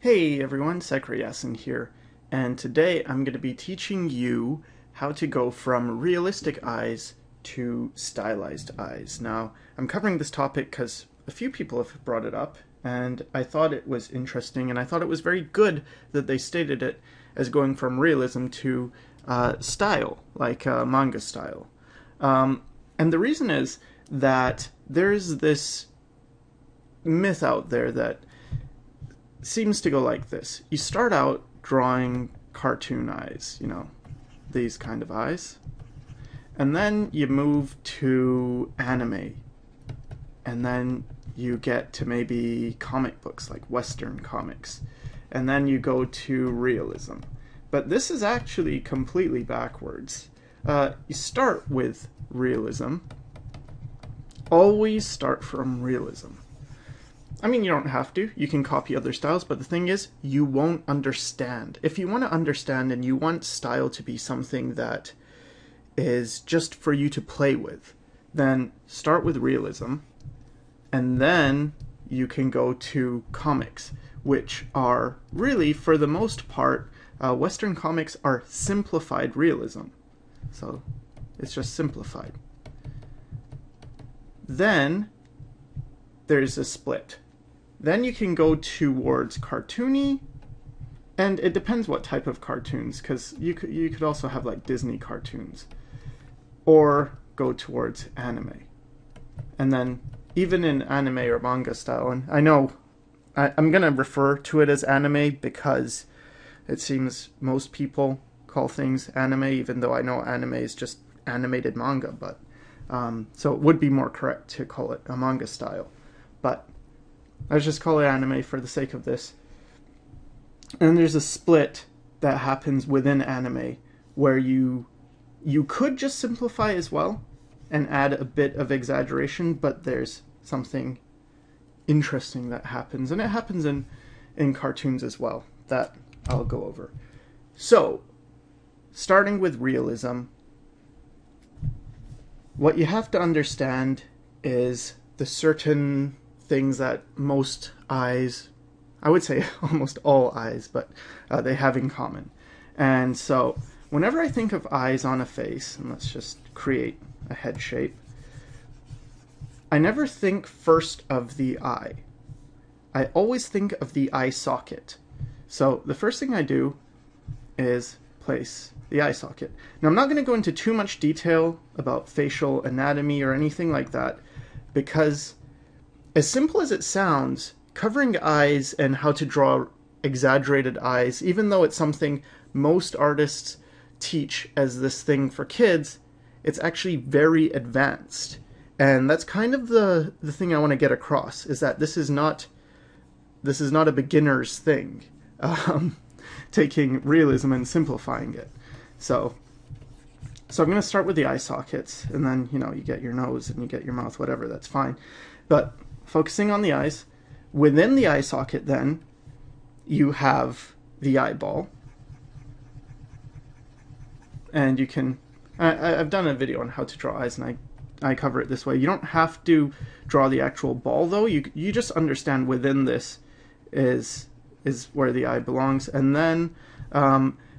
Hey everyone, Yasin here, and today I'm going to be teaching you how to go from realistic eyes to stylized eyes. Now, I'm covering this topic because a few people have brought it up, and I thought it was interesting, and I thought it was very good that they stated it as going from realism to style, like manga style. And the reason is that there's this myth out there that seems to go like this. You start out drawing cartoon eyes, these kind of eyes, and then you move to anime, and then you get to maybe comic books like Western comics, and then you go to realism. But this is actually completely backwards. You start with realism. Always start from realism. I mean, you don't have to. You can copy other styles, but the thing is, you won't understand. If you want to understand and you want style to be something that is just for you to play with, then start with realism, and then you can go to comics, which are really, for the most part, Western comics are simplified realism. So it's just simplified. Then there's a split. Then you can go towards cartoony, and it depends what type of cartoons, because you could also have like Disney cartoons, or go towards anime. And then even in anime or manga style, and I know I'm going to refer to it as anime because it seems most people call things anime, even though I know anime is just animated manga, but so it would be more correct to call it a manga style. But let's just call it anime for the sake of this. And there's a split that happens within anime where you could just simplify as well and add a bit of exaggeration, but there's something interesting that happens, and it happens in cartoons as well, that I'll go over. So, starting with realism, what you have to understand is the certain things that most eyes, I would say almost all eyes, but they have in common. And so whenever I think of eyes on a face, and let's just create a head shape, I never think first of the eye. I always think of the eye socket. So the first thing I do is place the eye socket. Now I'm not going to go into too much detail about facial anatomy or anything like that, because as simple as it sounds, covering eyes and how to draw exaggerated eyes, even though it's something most artists teach as this thing for kids, it's actually very advanced. And that's kind of the thing I want to get across, is that this is not a beginner's thing, taking realism and simplifying it. So I'm going to start with the eye sockets, and then, you get your nose and you get your mouth, whatever, that's fine. But focusing on the eyes, within the eye socket then, you have the eyeball. And you can, I've done a video on how to draw eyes, and I cover it this way. You don't have to draw the actual ball, though. You just understand within this is where the eye belongs. And then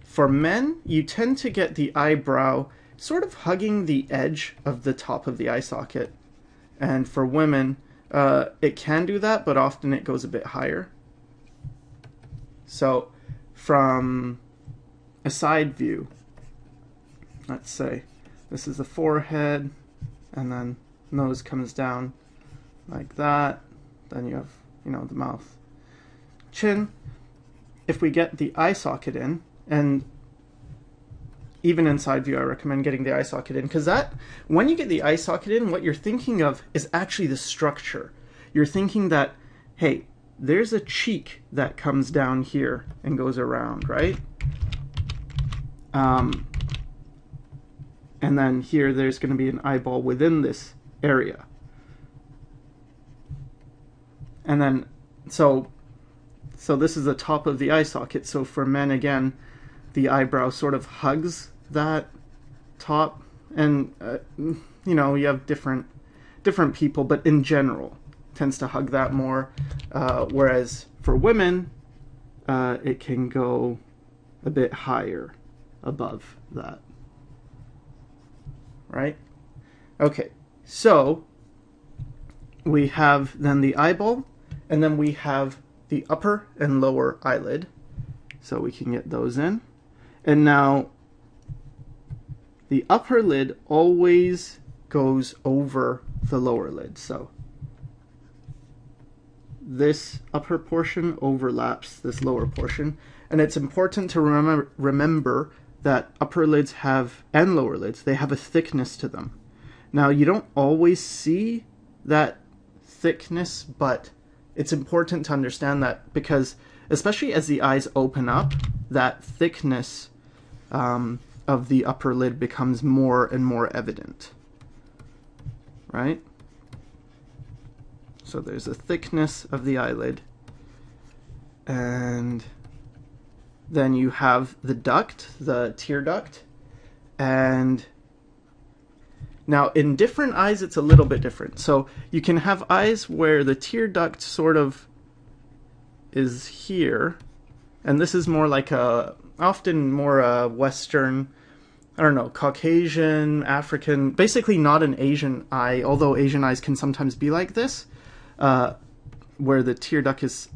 for men, you tend to get the eyebrow sort of hugging the edge of the top of the eye socket. And for women, it can do that, but often it goes a bit higher. So from a side view, let's say this is the forehead, and then nose comes down like that. Then you have, the mouth, chin. If we get the eye socket in, and even in side view, I recommend getting the eye socket in, because when you get the eye socket in, what you're thinking of is actually the structure. You're thinking that, hey, there's a cheek that comes down here and goes around, right? And then here, there's going to be an eyeball within this area. And then, so this is the top of the eye socket. So for men, again, the eyebrow sort of hugs that top, and you have different people, but in general tends to hug that more, whereas for women it can go a bit higher above that. Right? Okay, so we have then the eyeball, and then we have the upper and lower eyelid. So we can get those in. And now the upper lid always goes over the lower lid. So this upper portion overlaps this lower portion. And it's important to remember that upper lids have, and lower lids, they have a thickness to them. Now you don't always see that thickness, but it's important to understand that, because especially as the eyes open up, that thickness of the upper lid becomes more and more evident, right? So there's a thickness of the eyelid, and then you have the duct, the tear duct, and now in different eyes it's a little bit different. So you can have eyes where the tear duct sort of is here, and this is more like often more a Western, I don't know, Caucasian, African, basically not an Asian eye, although Asian eyes can sometimes be like this, where the tear duct is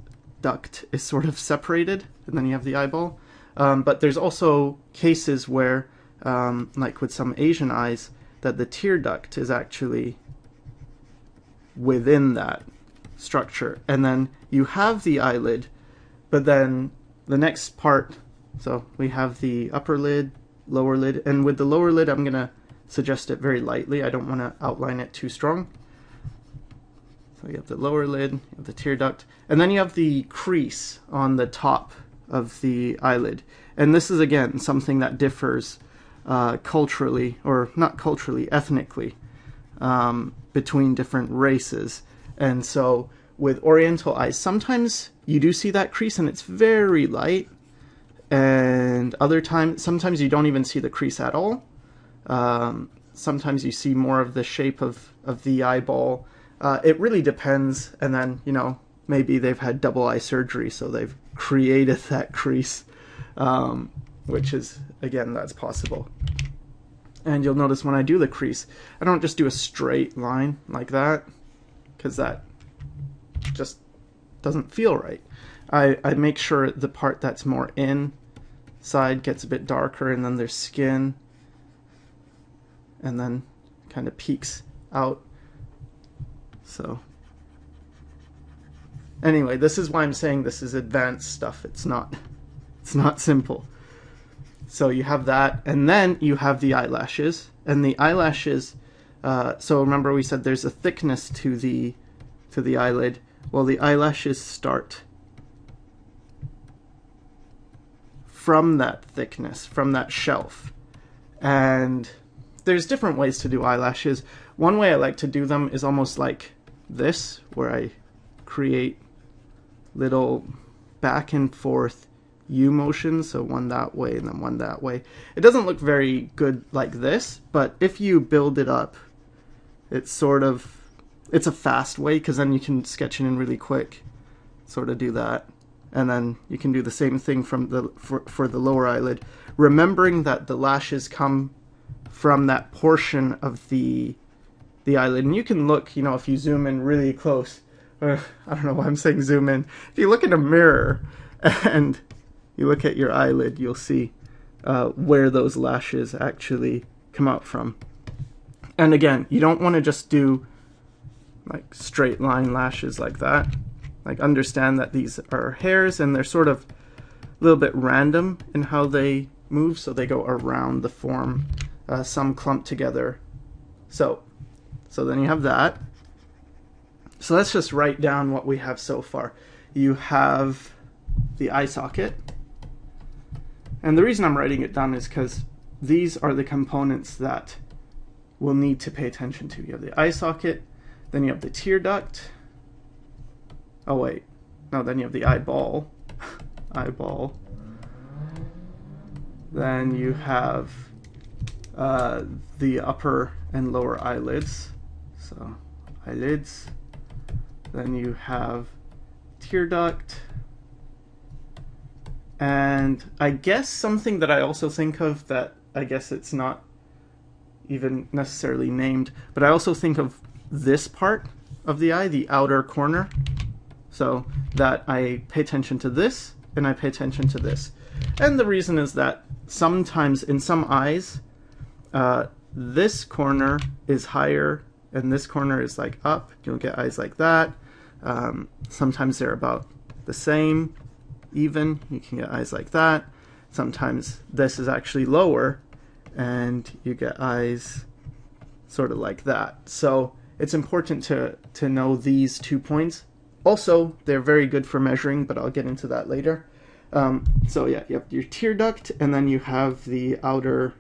sort of separated, and then you have the eyeball. But there's also cases where, like with some Asian eyes, that the tear duct is actually within that structure. And then you have the eyelid, but then the next part, so we have the upper lid, lower lid, and with the lower lid I'm going to suggest it very lightly. I don't want to outline it too strong. So you have the lower lid, you have the tear duct, and then you have the crease on the top of the eyelid. And this is again something that differs culturally, or not culturally, ethnically, between different races. And so with Oriental eyes, sometimes you do see that crease and it's very light, and sometimes you don't even see the crease at all. Sometimes you see more of the shape of the eyeball. It really depends, and then, you know, maybe they've had double eye surgery, so they've created that crease, which is, again, that's possible. And you'll notice when I do the crease, I don't just do a straight line like that, because that just doesn't feel right. I make sure the part that's more inside gets a bit darker, and then there's skin, and then kind of peeks out. So anyway, this is why I'm saying this is advanced stuff. It's not simple. So you have that, and then you have the eyelashes, and the eyelashes, so remember we said there's a thickness to the eyelid. Well, the eyelashes start from that thickness, from that shelf. And there's different ways to do eyelashes. One way I like to do them is almost like this, where I create little back and forth U motions, so one that way and then one that way. It doesn't look very good like this, but if you build it up, it's a fast way, because then you can sketch it in really quick, sort of do that, and then you can do the same thing for the lower eyelid, remembering that the lashes come from that portion of the eyelid. And you can look, you know, if you zoom in really close, I don't know why I'm saying zoom in, if you look in a mirror and you look at your eyelid, you'll see where those lashes actually come out from. And again, you don't want to just do like straight line lashes like that. Like, understand that these are hairs and they're sort of a little bit random in how they move, so they go around the form, some clump together. So then you have that. So let's just write down what we have so far. You have the eye socket, and the reason I'm writing it down is because these are the components that we'll need to pay attention to. You have the eye socket, then you have the tear duct. Oh wait, no, then you have the eyeball. Eyeball. Then you have the upper and lower eyelids. So eyelids. Then you have tear duct. And I guess something that I also think of that I guess it's not even necessarily named, but I also think of this part of the eye, the outer corner, so that I pay attention to this and I pay attention to this. And the reason is that sometimes in some eyes, this corner is higher and this corner is like up. You'll get eyes like that. Sometimes they're about the same, even. You can get eyes like that. Sometimes this is actually lower and you get eyes sort of like that. So it's important to know these 2 points. Also, they're very good for measuring, but I'll get into that later. So yeah, you have your tear duct, and then you have the outer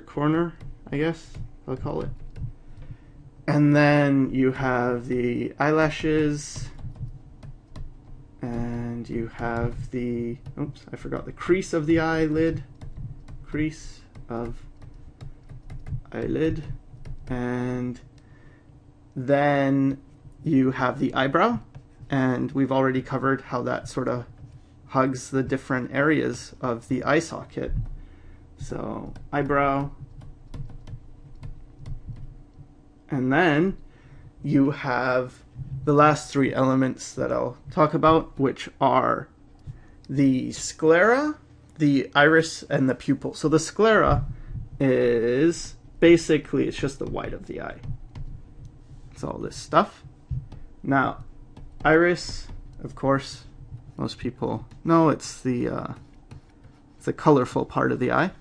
corner, I guess I'll call it. And then you have the eyelashes, and you have the, oops, I forgot the crease of the eyelid, crease of eyelid, and then you have the eyebrow, and we've already covered how that sort of hugs the different areas of the eye socket. So eyebrow, and then you have the last 3 elements that I'll talk about, which are the sclera, the iris, and the pupil. So the sclera is basically, it's just the white of the eye. It's all this stuff. Now, iris, of course, most people know it's the colorful part of the eye.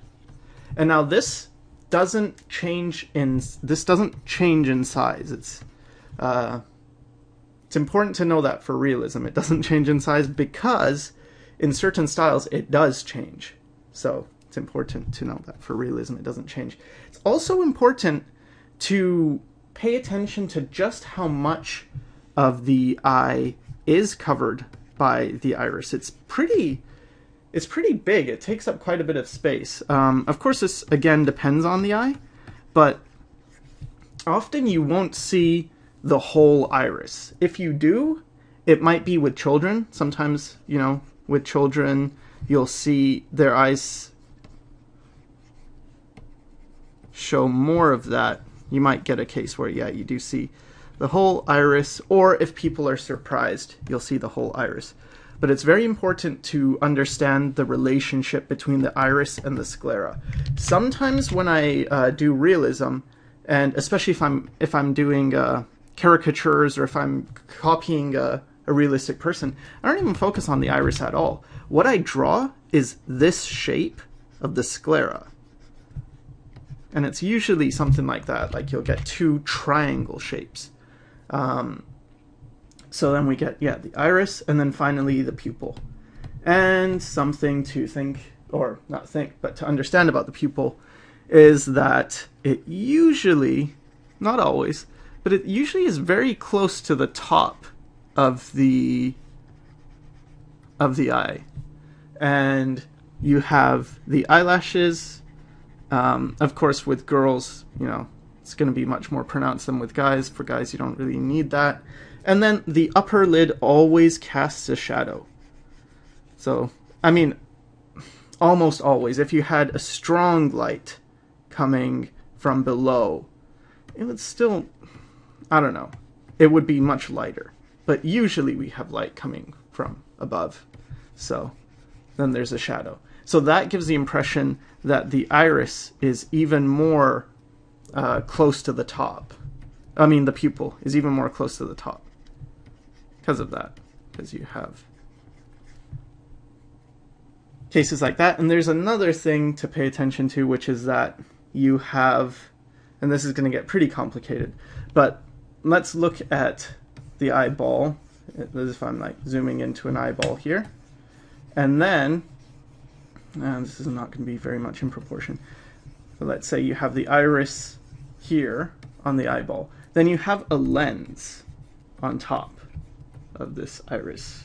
And now this doesn't change in size. It's important to know that for realism. It doesn't change in size because in certain styles it does change. So it's important to know that for realism it doesn't change. It's also important to pay attention to just how much of the eye is covered by the iris. It's pretty big. It takes up quite a bit of space. Of course, this again depends on the eye, but often you won't see the whole iris. If you do, it might be with children. Sometimes, you know, with children, you'll see their eyes show more of that. You might get a case where, yeah, you do see the whole iris, or if people are surprised, you'll see the whole iris. But it's very important to understand the relationship between the iris and the sclera. Sometimes when I do realism, and especially if I'm doing caricatures or if I'm copying a realistic person, I don't even focus on the iris at all. What I draw is this shape of the sclera. And it's usually something like that, like you'll get 2 triangle shapes. So then we get, yeah, the iris, and then finally the pupil. And something to think, or not think, but to understand about the pupil is that it usually, not always, but it usually is very close to the top of the eye. And you have the eyelashes. Of course, with girls, you know, it's going to be much more pronounced than with guys. For guys, you don't really need that. And then the upper lid always casts a shadow. So, I mean, almost always. If you had a strong light coming from below, it would still, I don't know, it would be much lighter. But usually we have light coming from above. So then there's a shadow. So that gives the impression that the iris is even more close to the top. I mean, the pupil is even more close to the top because of that, because you have cases like that. And there's another thing to pay attention to, which is that you have, and this is going to get pretty complicated, but let's look at the eyeball. This is if I'm like zooming into an eyeball here, and then, and this is not going to be very much in proportion, but let's say you have the iris here on the eyeball. Then you have a lens on top of this iris.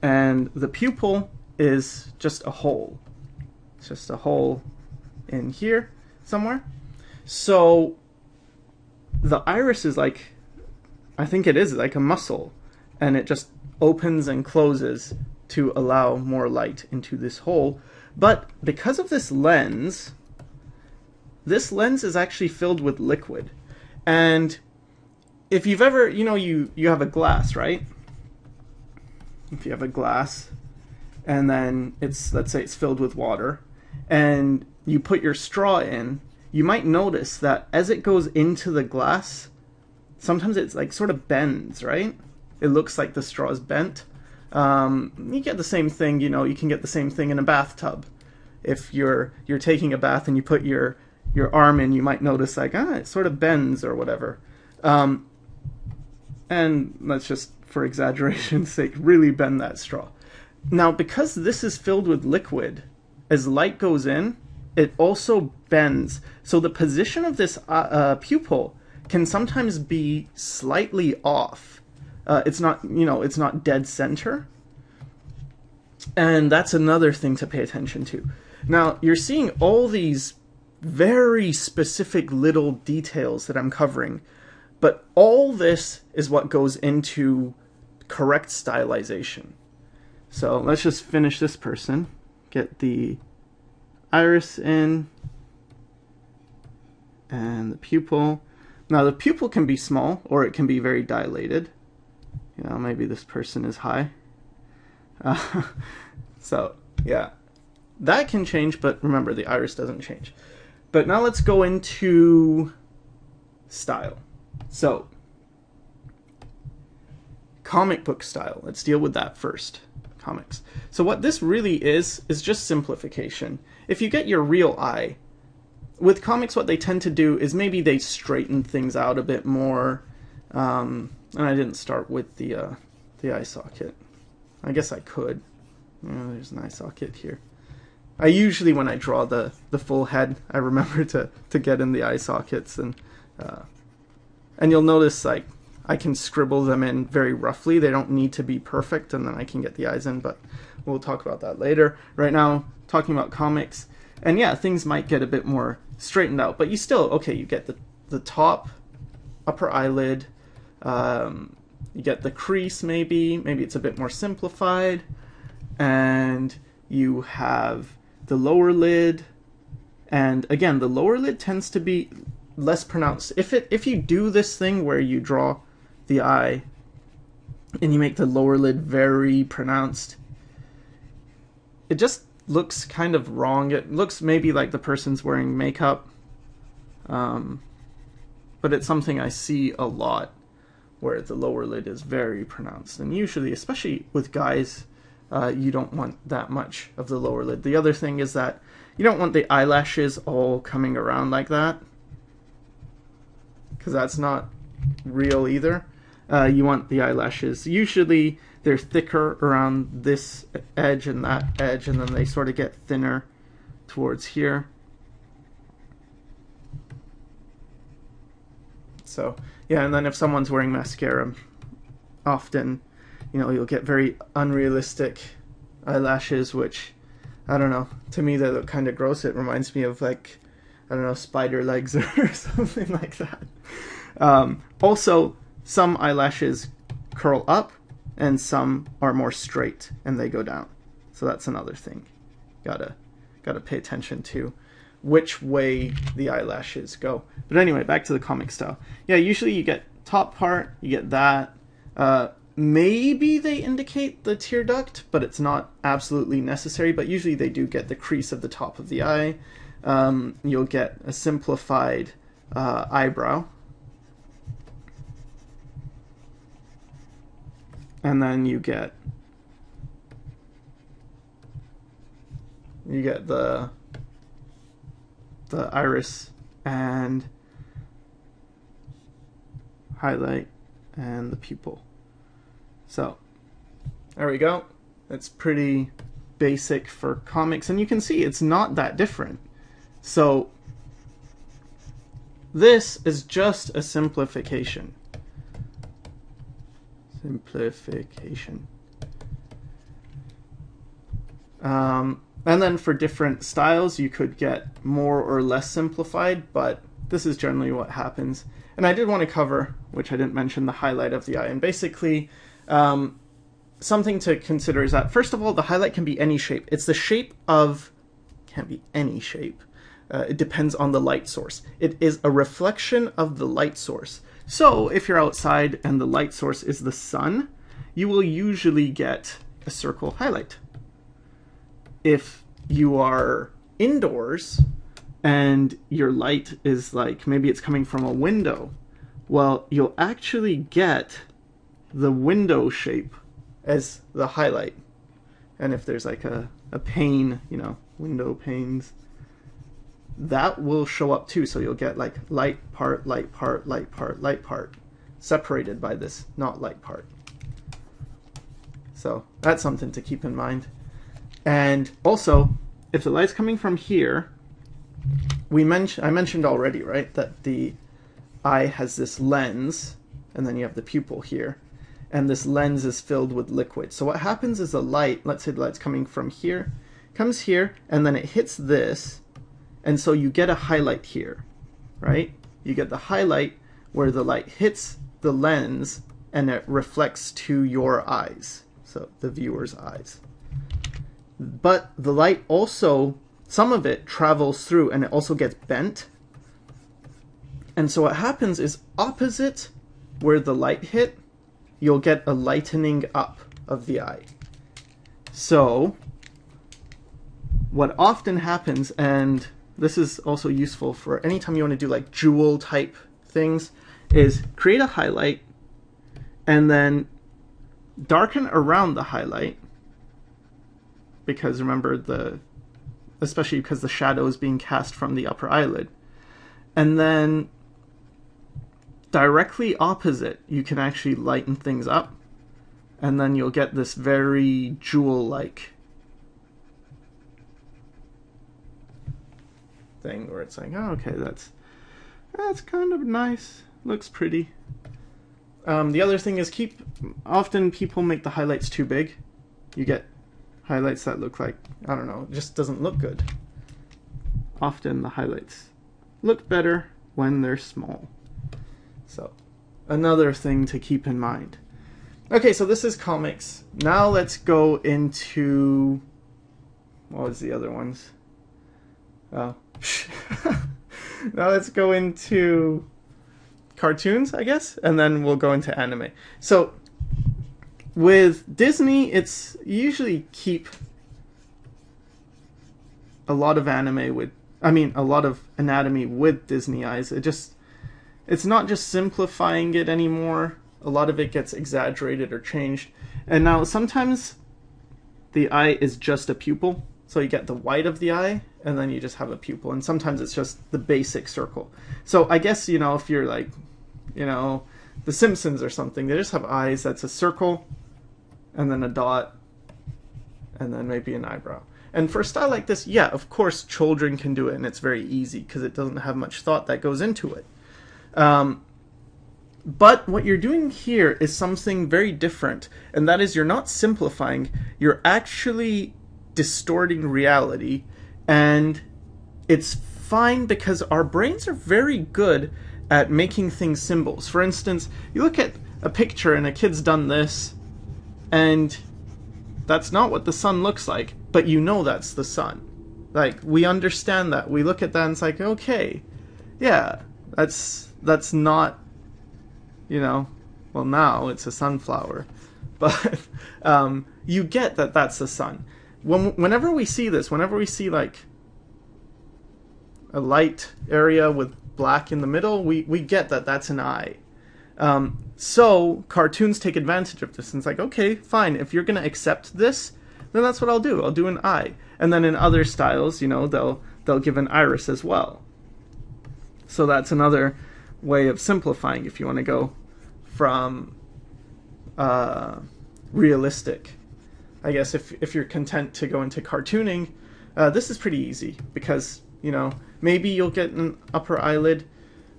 And the pupil is just a hole. It's just a hole in here somewhere. So the iris is like, I think it is like a muscle, and it just opens and closes to allow more light into this hole. But because of this lens is actually filled with liquid. And if you've ever, you have a glass, right? If you have a glass and then let's say it's filled with water, and you put your straw in, you might notice that as it goes into the glass, sometimes it's like sort of bends, right? It looks like the straw is bent. You get the same thing, you can get the same thing in a bathtub. If you're taking a bath and you put your arm in, you might notice like, it sort of bends or whatever. And let's just, for exaggeration's sake, really bend that straw. Now, because this is filled with liquid, as light goes in, it also bends. So the position of this pupil can sometimes be slightly off. It's not dead center. And that's another thing to pay attention to. Now, you're seeing all these very specific little details that I'm covering, but all this is what goes into correct stylization. So let's just finish this person. Get the iris in and the pupil. Now the pupil can be small or it can be very dilated. Maybe this person is high. So yeah, that can change, but remember the iris doesn't change. But now let's go into style. So comic book style, let's deal with that first. Comics. So what this really is just simplification. If you get your real eye, with comics what they tend to do is maybe they straighten things out a bit more. And I didn't start with the eye socket. I guess I could. There's an eye socket here. I usually, when I draw the full head, I remember to get in the eye sockets, and you'll notice like I can scribble them in very roughly. They don't need to be perfect, and then I can get the eyes in, but we'll talk about that later. Right now, talking about comics, and yeah, things might get a bit more straightened out, but you still, okay, you get the top, upper eyelid, you get the crease maybe it's a bit more simplified, and you have the lower lid, and again, the lower lid tends to be less pronounced. If you do this thing where you draw the eye and you make the lower lid very pronounced, it just looks kind of wrong. It looks maybe like the person's wearing makeup, but it's something I see a lot where the lower lid is very pronounced, and usually, especially with guys, you don't want that much of the lower lid. The other thing is that you don't want the eyelashes all coming around like that, because that's not real either. You want the eyelashes, usually they're thicker around this edge and that edge, and then they sort of get thinner towards here. So yeah, and then if someone's wearing mascara, often you'll get very unrealistic eyelashes, which, I don't know, to me they look kind of gross. It reminds me of, like, I don't know, spider legs or something like that. Also, some eyelashes curl up and some are more straight and they go down. So that's another thing. Gotta pay attention to which way the eyelashes go. But anyway, back to the comic style. Yeah, usually you get top part, you get that. Maybe they indicate the tear duct, but it's not absolutely necessary, but usually they do get the crease of the top of the eye. You'll get a simplified eyebrow. And then you get the iris and highlight and the pupil. So there we go. It's pretty basic for comics, and you can see it's not that different. So this is just a simplification. And then for different styles, you could get more or less simplified, but this is generally what happens. And I did want to cover, which I didn't mention, the highlight of the eye. And basically, something to consider is that, first of all, the highlight can be any shape. It's the shape of, can't be any shape. It depends on the light source. It is a reflection of the light source. So if you're outside and the light source is the sun, you will usually get a circle highlight. If you are indoors and your light is like, maybe it's coming from a window, well, you'll actually get the window shape as the highlight. And if there's like a pane, you know, window panes, that will show up too. So you'll get like light part, light part, light part, light part, separated by this not light part. So that's something to keep in mind. And also, if the light's coming from here, I mentioned already, right, that the eye has this lens, and then you have the pupil here, and this lens is filled with liquid. So what happens is the light, let's say the light's coming from here, comes here, and then it hits this, and so you get a highlight here, right? You get the highlight where the light hits the lens and it reflects to your eyes, so the viewer's eyes. But the light also, some of it travels through and it also gets bent. And so what happens is, opposite where the light hit, you'll get a lightening up of the eye. So what often happens, and this is also useful for anytime you want to do like jewel type things, is create a highlight and then darken around the highlight, because remember, especially because the shadow is being cast from the upper eyelid. And then directly opposite, you can actually lighten things up, and then you'll get this very jewel-like thing where it's like, oh, okay, that's kind of nice, looks pretty. The other thing is, often people make the highlights too big. You get highlights that look like, I don't know, it just doesn't look good. Often the highlights look better when they're small. So another thing to keep in mind. Okay, so this is comics. Now let's go into, what was the other ones? Oh. Now let's go into cartoons, I guess, and then we'll go into anime. So with Disney, it's usually keep a lot of anime with, a lot of anatomy with Disney eyes. It's not just simplifying it anymore. A lot of it gets exaggerated or changed. And now sometimes the eye is just a pupil. So you get the white of the eye, and then you just have a pupil. And sometimes it's just the basic circle. So I guess, if you're like, The Simpsons or something, they just have eyes that's a circle, and then a dot, and then maybe an eyebrow. And for a style like this, yeah, of course children can do it, and it's very easy because it doesn't have much thought that goes into it. But what you're doing here is something very different, and that is, you're not simplifying, you're actually distorting reality, and it's fine because our brains are very good at making things symbols. For instance, you look at a picture and a kid's done this, and that's not what the sun looks like, but you know that's the sun. Like, we understand that. We look at that and it's like, okay, yeah, that's not, well, now it's a sunflower. But you get that that's the sun. Whenever we see this, whenever we see like a light area with black in the middle, we get that that's an eye. So cartoons take advantage of this, and it's like, okay, fine, if you're going to accept this, then that's what I'll do. I'll do an eye. And then in other styles, they'll give an iris as well. So that's another way of simplifying if you want to go from realistic. I guess if you're content to go into cartooning, this is pretty easy because, maybe you'll get an upper eyelid,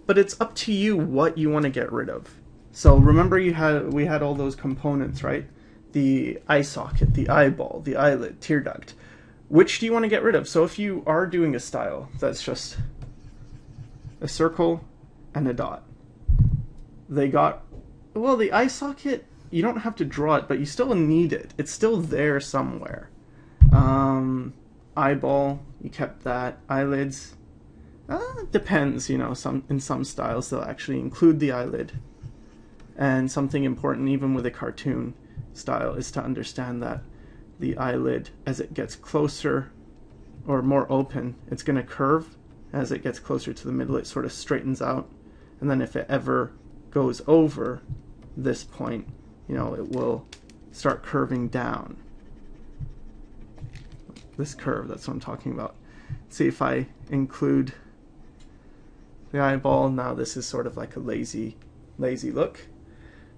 but it's up to you what you want to get rid of. So remember we had all those components, right? The eye socket, the eyeball, the eyelid, tear duct. Which do you want to get rid of? So if you are doing a style that's just a circle and a dot, the eye socket you don't have to draw it, but you still need it. It's still there somewhere. Eyeball, you kept that. Eyelids, depends, you know, in some styles they'll actually include the eyelid. And something important even with a cartoon style is to understand that the eyelid, as it gets closer or more open, it's going to curve. As it gets closer to the middle, it sort of straightens out, and then if it ever goes over this point, you know, it will start curving down. This curve, that's what I'm talking about. See, if I include the eyeball, now this is sort of like a lazy look.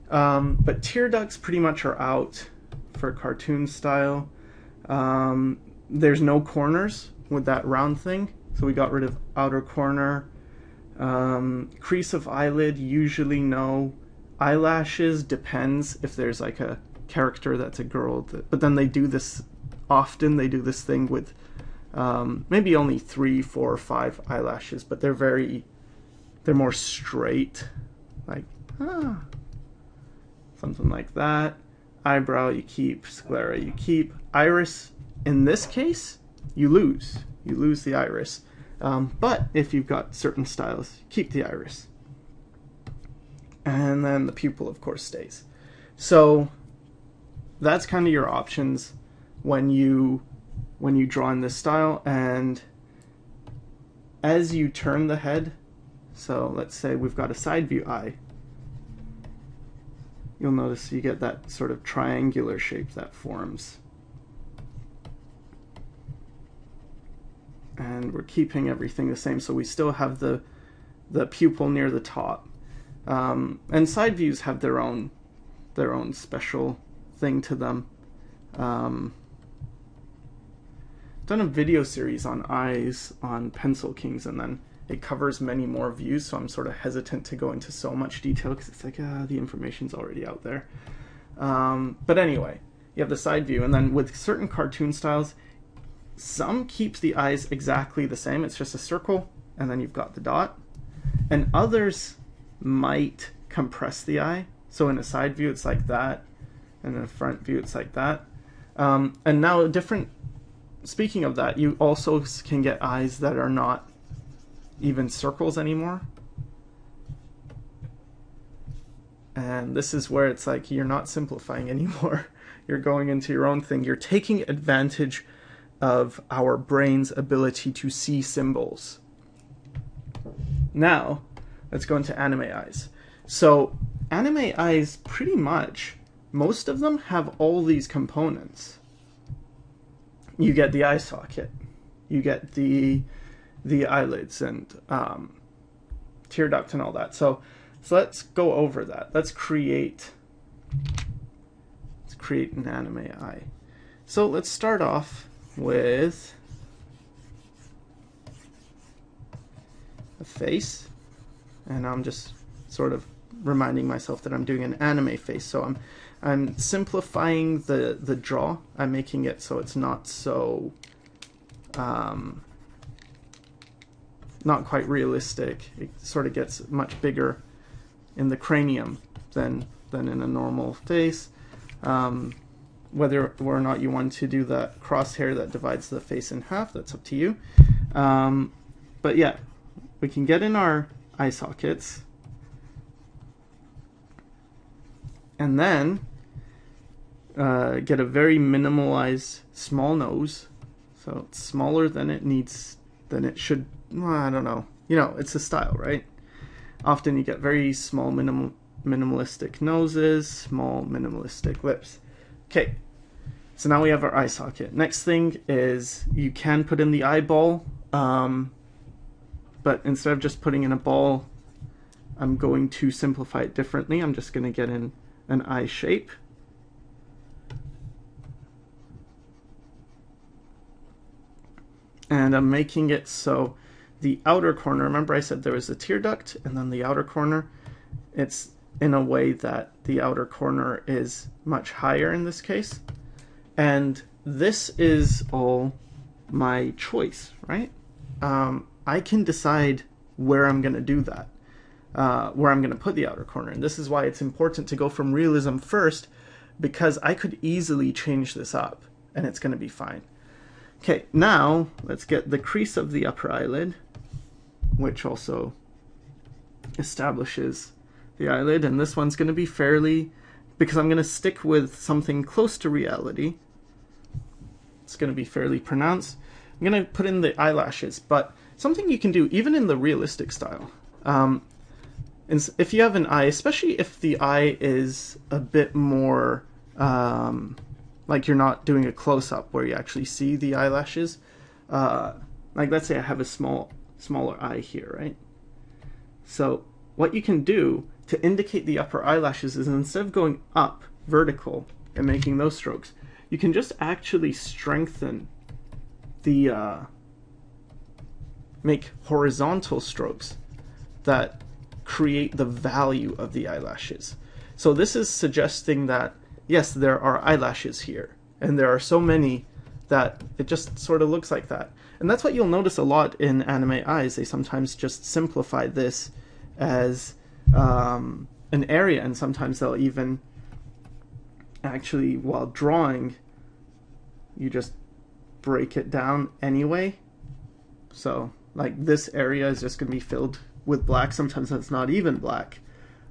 But tear ducts pretty much are out for cartoon style. There's no corners with that round thing, so we got rid of outer corner. Crease of eyelid, usually no. Eyelashes, depends if there's like a character that's a girl, but then they do this often. They do this thing with maybe only 3, 4, 5 eyelashes, but they're more straight, like something like that. Eyebrow you keep, sclera you keep. Iris, in this case, you lose the iris. But if you've got certain styles, keep the iris. And then the pupil, of course, stays. So that's kind of your options when you draw in this style. And as you turn the head, so let's say we've got a side view eye, you'll notice you get that sort of triangular shape that forms. And we're keeping everything the same, so we still have the pupil near the top. And side views have their own special thing to them. Done a video series on eyes on Pencil Kings, and then it covers many more views, so I'm sort of hesitant to go into so much detail because it's like, the information's already out there. But anyway, you have the side view, and then with certain cartoon styles, some keeps the eyes exactly the same. It's just a circle, and then you've got the dot. And others might compress the eye. So in a side view, it's like that, and in a front view, it's like that. And now speaking of that, you also can get eyes that are not even circles anymore. And this is where it's like you're not simplifying anymore. You're going into your own thing. You're taking advantage of our brain's ability to see symbols. Now, let's go into anime eyes. So, anime eyes, pretty much, most of them have all these components. You get the eye socket, you get the eyelids and tear duct and all that. So let's go over that. Let's create an anime eye. So let's start off with a face, and I'm just sort of reminding myself that I'm doing an anime face. So I'm simplifying the draw. I'm making it so it's not so not quite realistic. It sort of gets much bigger in the cranium than in a normal face. Whether or not you want to do that crosshair that divides the face in half, that's up to you. But yeah, we can get in our eye sockets, and then get a very minimalized small nose. So it's smaller than it should. Well, I don't know. You know, it's a style, right? Often you get very small minimalistic noses, small minimalistic lips. Okay, so now we have our eye socket. Next thing is you can put in the eyeball, but instead of just putting in a ball, I'm going to simplify it differently. I'm just going to get in an eye shape. And I'm making it so the outer corner, remember I said there was a tear duct and then the outer corner, it's in a way that the outer corner is much higher in this case. And this is all my choice, right? I can decide where I'm going to do that. where I'm going to put the outer corner. And this is why it's important to go from realism first, because I could easily change this up and it's going to be fine. Okay, now let's get the crease of the upper eyelid, which also establishes the eyelid. And this one's going to be fairly, because I'm going to stick with something close to reality, it's going to be fairly pronounced. I'm going to put in the eyelashes, but something you can do even in the realistic style. If you have an eye, especially if the eye is a bit more like you're not doing a close-up where you actually see the eyelashes. Like let's say I have a smaller eye here, right? So what you can do to indicate the upper eyelashes is, instead of going up vertical and making those strokes, you can just actually strengthen the make horizontal strokes that create the value of the eyelashes. So this is suggesting that yes, there are eyelashes here, and there are so many that it just sort of looks like that. And that's what you'll notice a lot in anime eyes. They sometimes just simplify this as an area, and sometimes they'll even actually, while drawing, you just break it down anyway. So like this area is just going to be filled with black. Sometimes it's not even black.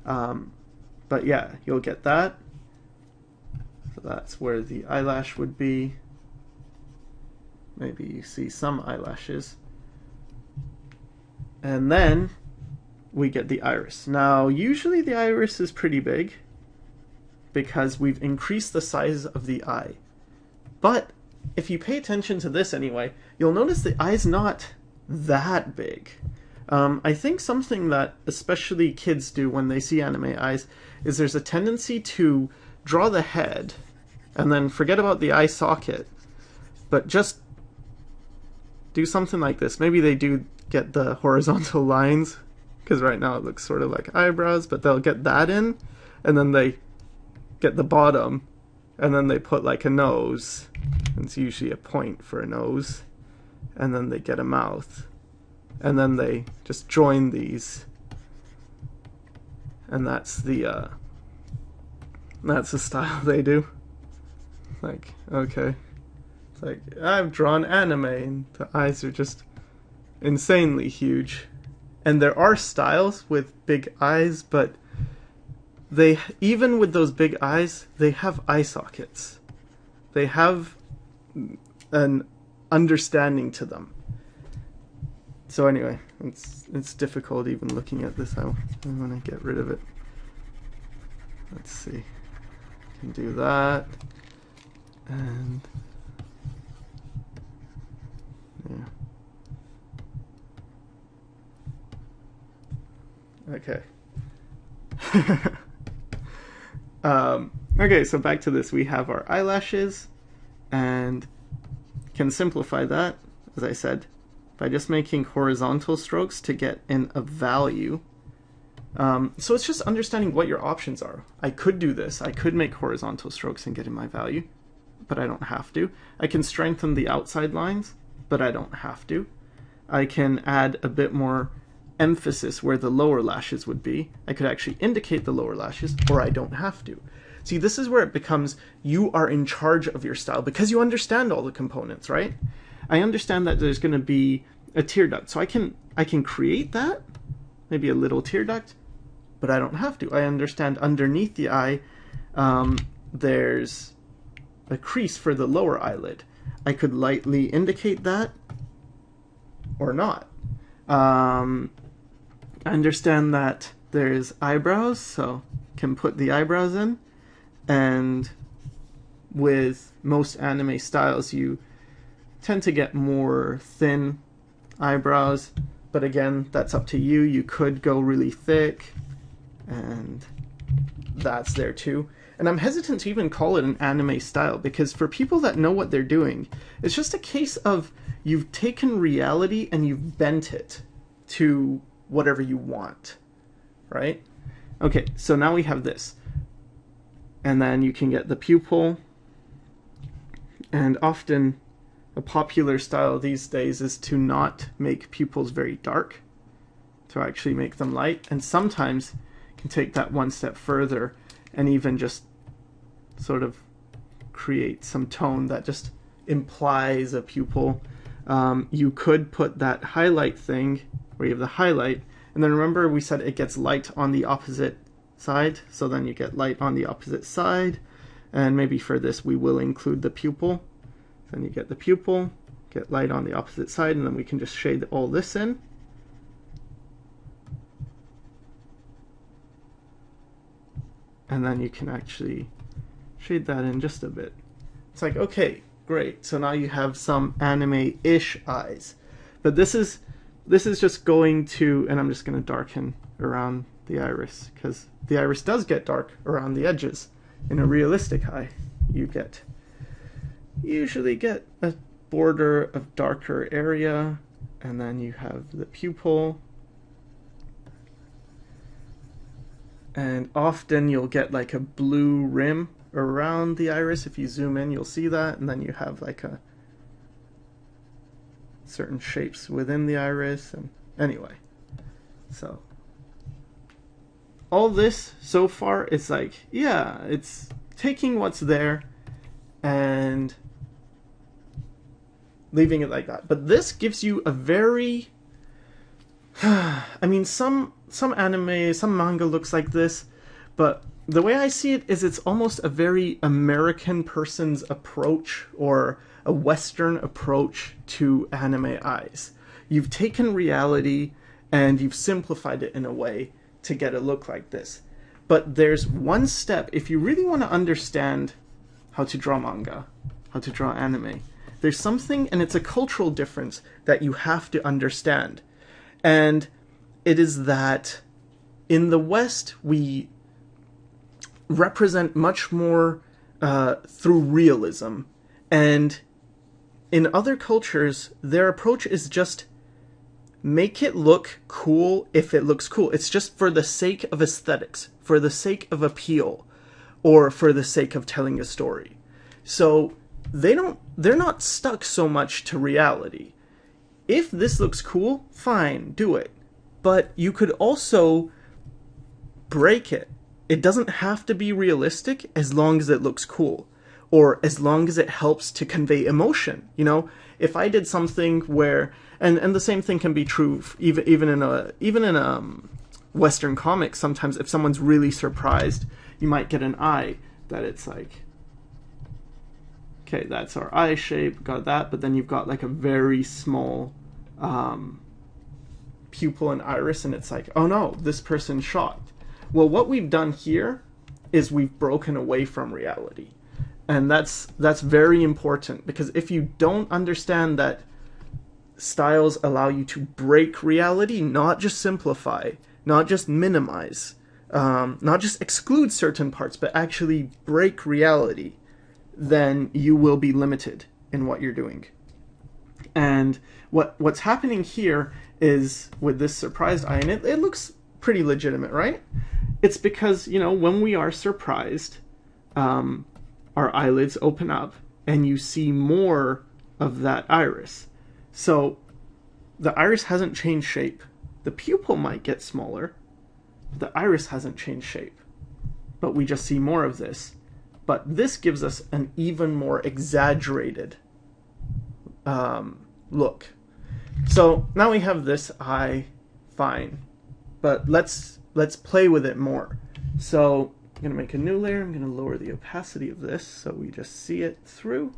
But yeah, you'll get that. So that's where the eyelash would be. Maybe you see some eyelashes. And then we get the iris. Now, usually the iris is pretty big because we've increased the size of the eye. But if you pay attention to this anyway, you'll notice the eye's not that big. I think something that especially kids do when they see anime eyes is there's a tendency to draw the head and then forget about the eye socket, but just do something like this. Maybe they do get the horizontal lines, because right now it looks sort of like eyebrows, but they'll get that in, and then they get the bottom, and then they put like a nose. It's usually a point for a nose, and then they get a mouth, and then they just join these, and that's the style they do. Like, okay, it's like I've drawn anime, and the eyes are just insanely huge. And there are styles with big eyes, but they, even with those big eyes, they have eye sockets. They have an understanding to them. So anyway, it's difficult even looking at this. I want to get rid of it. Let's see. Can do that. And yeah. Okay. Okay, so back to this. We have our eyelashes, and can simplify that, as I said, by just making horizontal strokes to get in a value. So it's just understanding what your options are. I could do this. I could make horizontal strokes and get in my value, but I don't have to. I can strengthen the outside lines, but I don't have to. I can add a bit more emphasis where the lower lashes would be. I could actually indicate the lower lashes, or I don't have to. See, this is where it becomes you are in charge of your style, because you understand all the components, right? I understand that there's going to be a tear duct, so I can create that, maybe a little tear duct, but I don't have to. I understand underneath the eye there's a crease for the lower eyelid. I could lightly indicate that or not. I understand that there's eyebrows, so can put the eyebrows in. And with most anime styles, you tend to get more thin eyebrows, but again, that's up to you. You could go really thick, and that's there too. And I'm hesitant to even call it an anime style, because for people that know what they're doing, it's just a case of you've taken reality and you've bent it to whatever you want, right? Okay, so now we have this. And then you can get the pupil. And often a popular style these days is to not make pupils very dark, to actually make them light, and sometimes you can take that one step further and even just sort of create some tone that just implies a pupil. You could put that highlight thing where you have the highlight, and then remember we said it gets light on the opposite side, so then you get light on the opposite side, and maybe for this we will include the pupil. Then you get the pupil, get light on the opposite side, and then we can just shade all this in. And then you can actually shade that in just a bit. It's like, okay, great. So now you have some anime-ish eyes. But this is just going to, and I'm just going to darken around the iris, because the iris does get dark around the edges. In a realistic eye, you usually get a border of darker area, and then you have the pupil. And often you'll get like a blue rim around the iris. If you zoom in, you'll see that. And then you have like a certain shapes within the iris. And anyway, so all this so far is like, yeah, it's taking what's there and leaving it like that. But this gives you a very, I mean, some anime, some manga looks like this, but the way I see it is it's almost a very American person's approach, or a Western approach to anime eyes. You've taken reality and you've simplified it in a way to get a look like this. But there's one step, if you really want to understand how to draw manga, how to draw anime, there's something, and it's a cultural difference that you have to understand. And it is that in the West, we represent much more through realism. And in other cultures, their approach is just make it look cool if it looks cool. It's just for the sake of aesthetics, for the sake of appeal, or for the sake of telling a story. So they're not stuck so much to reality. If this looks cool, fine, do it. But you could also break it. It doesn't have to be realistic as long as it looks cool, or as long as it helps to convey emotion. You know, if I did something where, and the same thing can be true even in a Western comics. Sometimes if someone's really surprised, you might get an eye that it's like, okay, that's our eye shape, got that, but then you've got like a very small pupil and iris, and it's like, oh no, this person's shocked. Well, what we've done here is we've broken away from reality. And that's very important, because if you don't understand that styles allow you to break reality, not just simplify, not just minimize, not just exclude certain parts, but actually break reality, then you will be limited in what you're doing. And what's happening here is with this surprised eye, and it looks pretty legitimate, right? It's because, you know, when we are surprised, our eyelids open up and you see more of that iris. So the iris hasn't changed shape. The pupil might get smaller. The iris hasn't changed shape. But we just see more of this. But this gives us an even more exaggerated look. So now we have this eye, fine. But let's play with it more. So I'm going to make a new layer. I'm going to lower the opacity of this so we just see it through.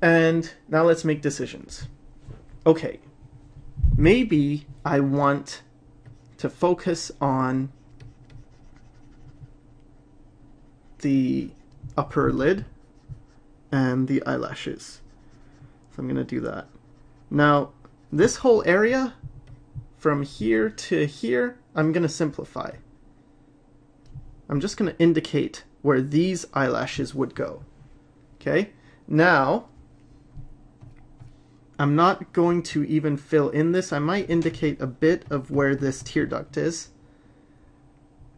And now let's make decisions. Okay, maybe I want to focus on the upper lid and the eyelashes. So I'm going to do that. Now, this whole area from here to here, I'm going to simplify. I'm just going to indicate where these eyelashes would go. Okay, now I'm not going to even fill in this. I might indicate a bit of where this tear duct is.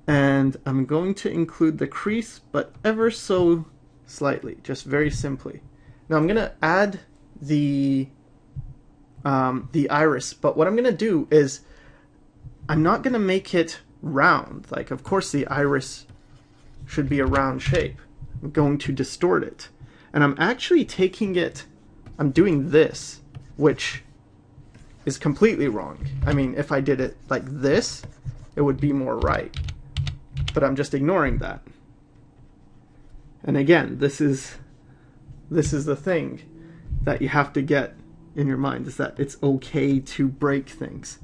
And I'm going to include the crease, but ever so slightly, just very simply. Now I'm going to add the iris, but what I'm going to do is I'm not going to make it round. Like, of course, the iris should be a round shape. I'm going to distort it. And I'm actually taking it, I'm doing this, which is completely wrong. I mean, if I did it like this, it would be more right. But I'm just ignoring that. And again, this is the thing that you have to get in your mind, is that it's okay to break things.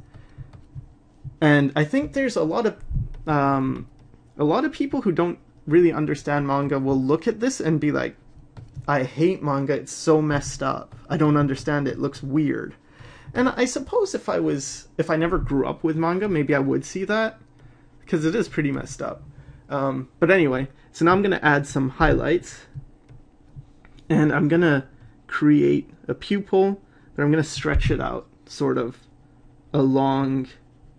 And I think there's a lot of people who don't really understand manga will look at this and be like, I hate manga, it's so messed up. I don't understand it, it looks weird. And I suppose if I never grew up with manga, maybe I would see that, because it is pretty messed up. But anyway, so now I'm going to add some highlights, and I'm going to create a pupil, but I'm going to stretch it out sort of along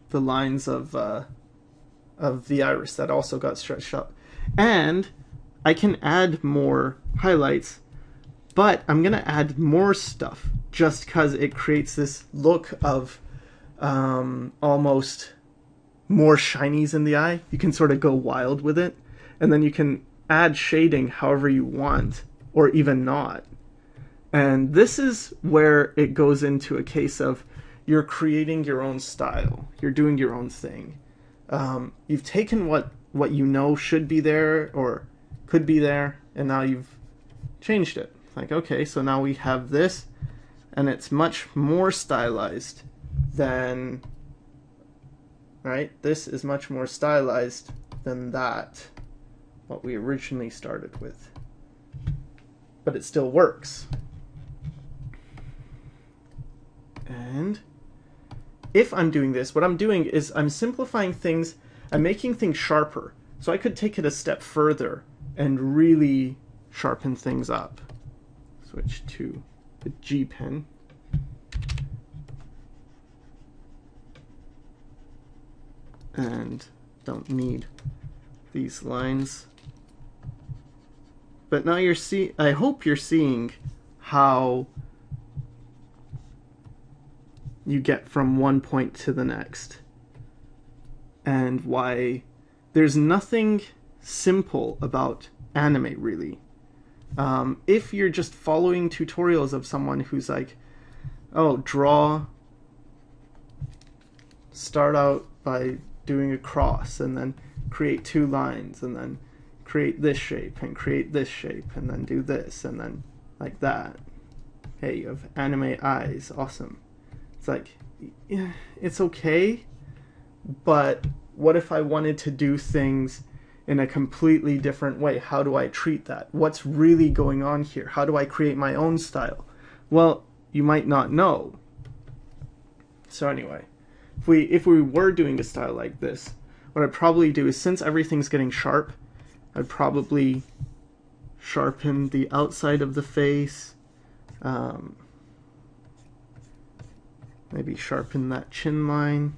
the lines of the iris that also got stretched up. And I can add more highlights, but I'm going to add more stuff just because it creates this look of almost more shinies in the eye. You can sort of go wild with it, and then you can add shading however you want, or even not. And this is where it goes into a case of you're creating your own style. You're doing your own thing. You've taken what you know should be there or could be there, and now you've changed it. Like, okay, so now we have this, and it's much more stylized than, right? This is much more stylized than that, what we originally started with. But it still works. And if I'm doing this, what I'm doing is I'm simplifying things, I'm making things sharper. So I could take it a step further and really sharpen things up. Switch to the G pen. And don't need these lines. But now I hope you're seeing how you get from one point to the next, and why there's nothing simple about anime, really. If you're just following tutorials of someone who's like, oh, start out by doing a cross, and then create 2 lines, and then create this shape, and create this shape, and then do this, and then like that. Hey, you have anime eyes, awesome. It's like, yeah, it's okay, but what if I wanted to do things in a completely different way? How do I treat that? What's really going on here? How do I create my own style? Well, you might not know. So anyway, if we were doing a style like this, what I'd probably do is, since everything's getting sharp, I'd probably sharpen the outside of the face, maybe sharpen that chin line.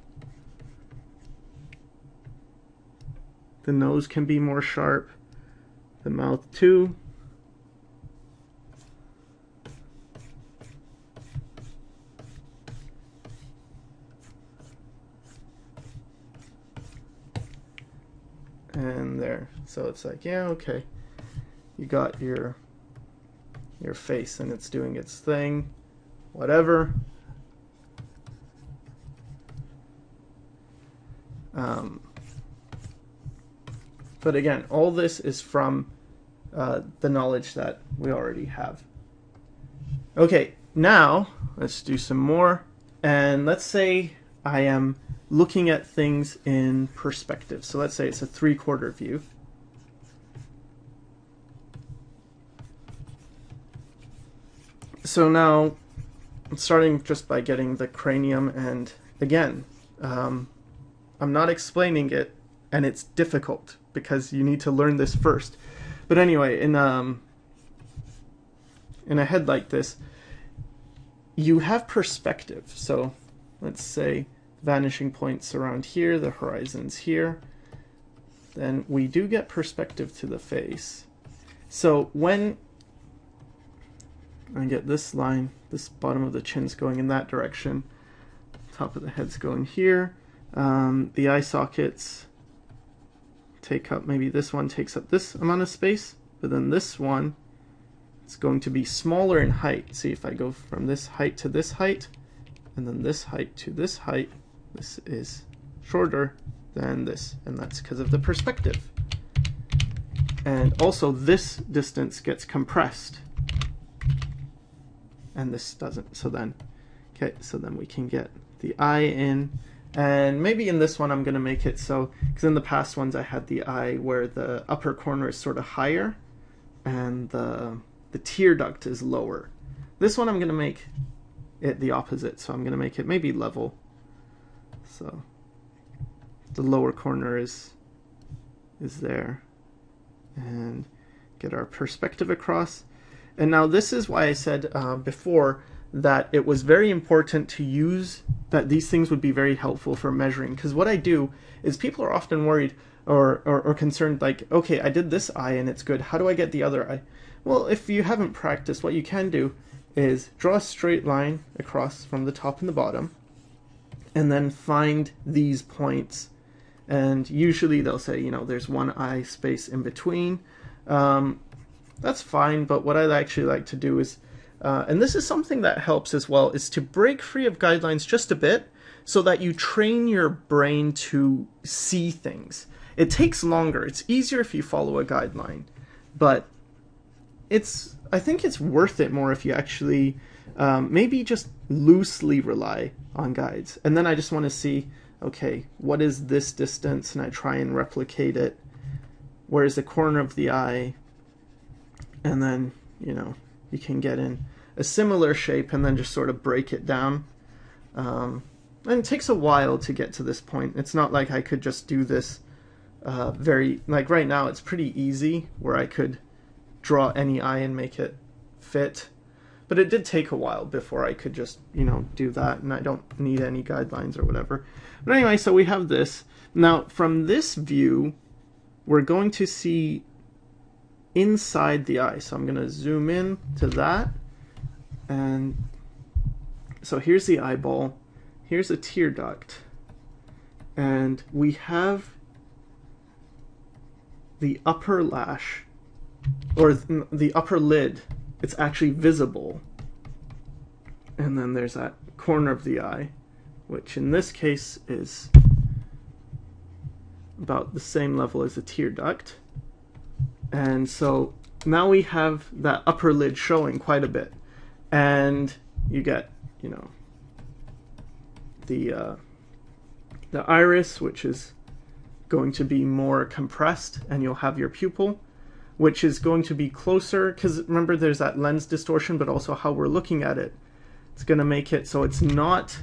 The nose can be more sharp, the mouth too. And there. So it's like, yeah, okay. You got your face and it's doing its thing. Whatever. But again, all this is from the knowledge that we already have. Okay, now let's do some more. And let's say I am looking at things in perspective. So let's say it's a 3/4 view. So now I'm starting just by getting the cranium, and again, I'm not explaining it, and it's difficult because you need to learn this first. But anyway, in a head like this, you have perspective. So let's say vanishing points around here, the horizon's here. Then we do get perspective to the face. So when I get this line, this bottom of the chin's going in that direction, top of the head's going here, The eye sockets take up, maybe this one takes up this amount of space, but then this one, it's going to be smaller in height. See, if I go from this height to this height, and then this height to this height, this is shorter than this, and that's because of the perspective. And also this distance gets compressed, and this doesn't. So then, okay, so then we can get the eye in, and maybe in this one I'm going to make it so, because in the past ones I had the eye where the upper corner is sort of higher, and the tear duct is lower. This one I'm going to make it the opposite, so I'm going to make it maybe level. So the lower corner is there, and get our perspective across. And now this is why I said before that it was very important to use, that these things would be very helpful for measuring, because what I do is people are often worried or concerned, like, okay, I did this eye and it's good, how do I get the other eye? Well, if you haven't practiced, what you can do is draw a straight line across from the top and the bottom, and then find these points, and usually they'll say, you know, there's one eye space in between. That's fine, but what I actually like to do is, and this is something that helps as well, is to break free of guidelines just a bit so that you train your brain to see things. It takes longer. It's easier if you follow a guideline, but I think it's worth it more if you actually maybe just loosely rely on guides. And then I just want to see, okay, what is this distance? And I try and replicate it. Where is the corner of the eye? And then, you know, you can get in a similar shape and then just sort of break it down. And it takes a while to get to this point. It's not like I could just do this like right now it's pretty easy where I could draw any eye and make it fit. But it did take a while before I could just, you know, do that, and I don't need any guidelines or whatever. But anyway, so we have this. Now, from this view, we're going to see inside the eye. So I'm going to zoom in to that. And so here's the eyeball. Here's a tear duct. And we have the upper lash, or the upper lid. It's actually visible. And then there's that corner of the eye, which in this case is about the same level as the tear duct. And so now we have that upper lid showing quite a bit. And you get, you know, the iris, which is going to be more compressed, and you'll have your pupil, which is going to be closer, because remember there's that lens distortion, but also how we're looking at it. It's going to make it so it's not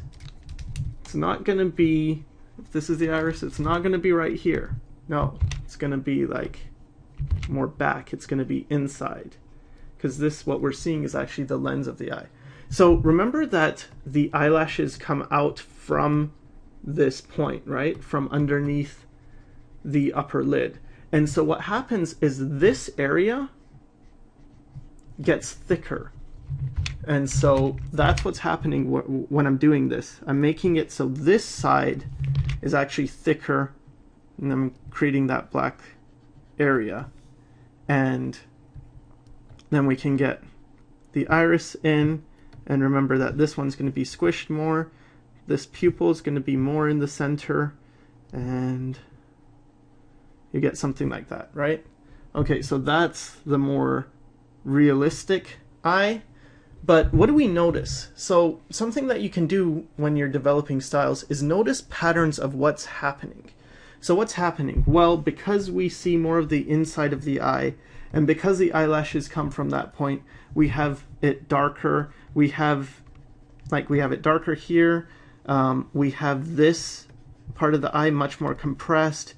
going to be, if this is the iris, it's not going to be right here. No, it's going to be like more back. It's going to be inside, because this, what we're seeing is actually the lens of the eye. So remember that the eyelashes come out from this point, right? From underneath the upper lid. And so what happens is this area gets thicker. And so that's what's happening when I'm doing this. I'm making it so this side is actually thicker, and I'm creating that black area. And then we can get the iris in, and remember that this one's going to be squished more. This pupil is going to be more in the center, and you get something like that, right? Okay, so that's the more realistic eye. But what do we notice? So something that you can do when you're developing styles is notice patterns of what's happening. So what's happening? Well, because we see more of the inside of the eye, and because the eyelashes come from that point, we have it darker. We have it darker here. We have this part of the eye much more compressed.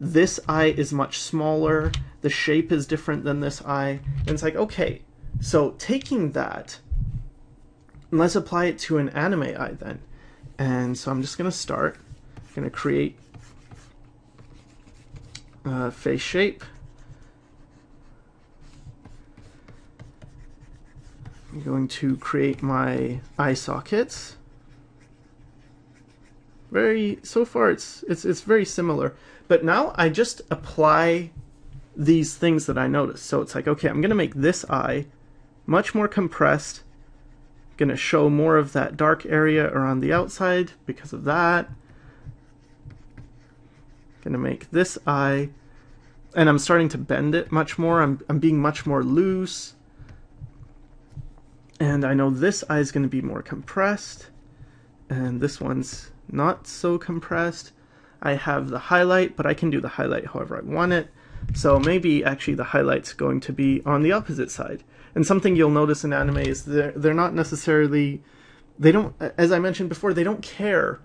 This eye is much smaller. The shape is different than this eye. And it's like, okay, so taking that, let's apply it to an anime eye then. And so I'm just going to start. I'm going to create face shape. I'm going to create my eye sockets. So far it's very similar. But now I just apply these things that I noticed. So it's like, okay, I'm going to make this eye much more compressed. Going to show more of that dark area around the outside because of that. Going to make this eye, and I'm starting to bend it much more. I'm being much more loose. And I know this eye is going to be more compressed, and this one's not so compressed. I have the highlight, but I can do the highlight however I want it. So maybe actually the highlight's going to be on the opposite side. And something you'll notice in anime is they're not necessarily, they don't, as I mentioned before, they don't care,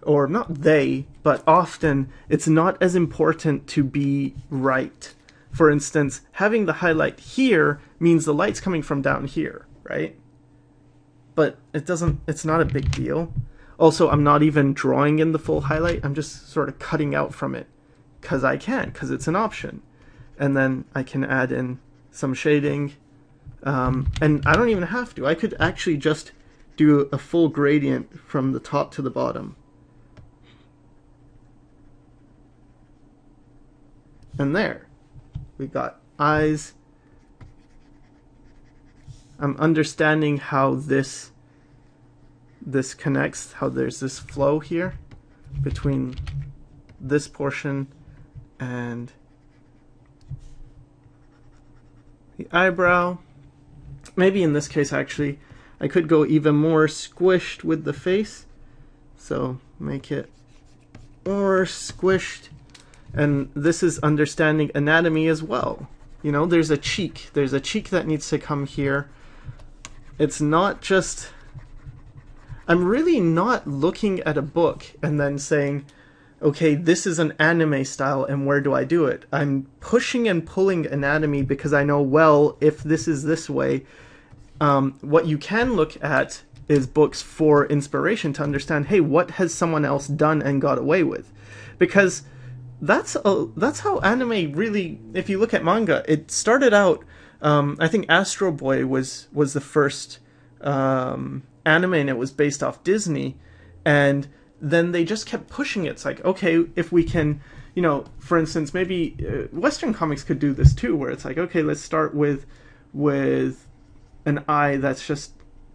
or not they, but often it's not as important to be right. For instance, having the highlight here means the light's coming from down here, right? But it's not a big deal. Also, I'm not even drawing in the full highlight. I'm just sort of cutting out from it because I can, because it's an option. And then I can add in some shading. And I don't even have to. I could actually just do a full gradient from the top to the bottom. And there, we got eyes. I'm understanding how this connects, how there's this flow here between this portion and the eyebrow. Maybe in this case, actually, I could go even more squished with the face. So make it more squished. And this is understanding anatomy as well. You know, there's a cheek. There's a cheek that needs to come here. It's not just... I'm really not looking at a book and then saying, okay, this is an anime style and where do I do it? I'm pushing and pulling anatomy because I know, well, if this is this way, what you can look at is books for inspiration to understand, hey, what has someone else done and got away with? Because that's how anime really, if you look at manga, it started out, I think Astro Boy was the first anime, and it was based off Disney, and then they just kept pushing it. It's like, okay, if we can, you know, for instance, maybe Western comics could do this too, where it's like, okay, let's start with an eye that's just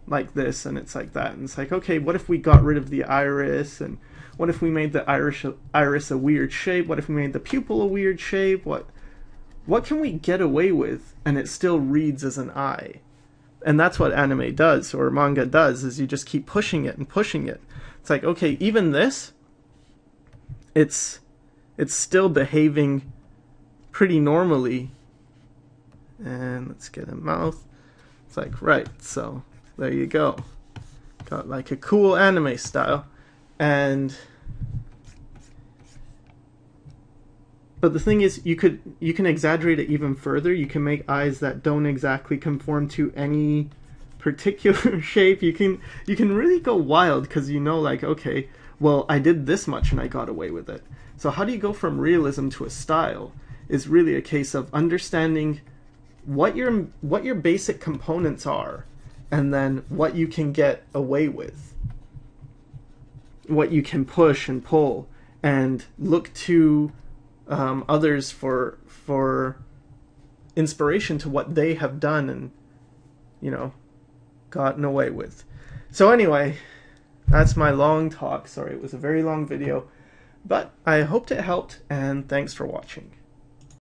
like this, and it's like that, and it's like, okay, what if we got rid of the iris, and what if we made the iris a weird shape? What if we made the pupil a weird shape? What can we get away with and it still reads as an eye? And that's what anime does, or manga does, is you just keep pushing it and pushing it. It's like, okay, even this, it's still behaving pretty normally. And let's get a mouth. It's like, right, so there you go. Got like a cool anime style. But the thing is, you can exaggerate it even further. You can make eyes that don't exactly conform to any particular shape. You can really go wild because you know, like, okay, well, I did this much and I got away with it. So how do you go from realism to a style is really a case of understanding what your basic components are, and then what you can get away with, what you can push and pull, and look to others for inspiration to what they have done and, you know, gotten away with. So anyway, that's my long talk. Sorry, it was a very long video, but I hoped it helped, and thanks for watching.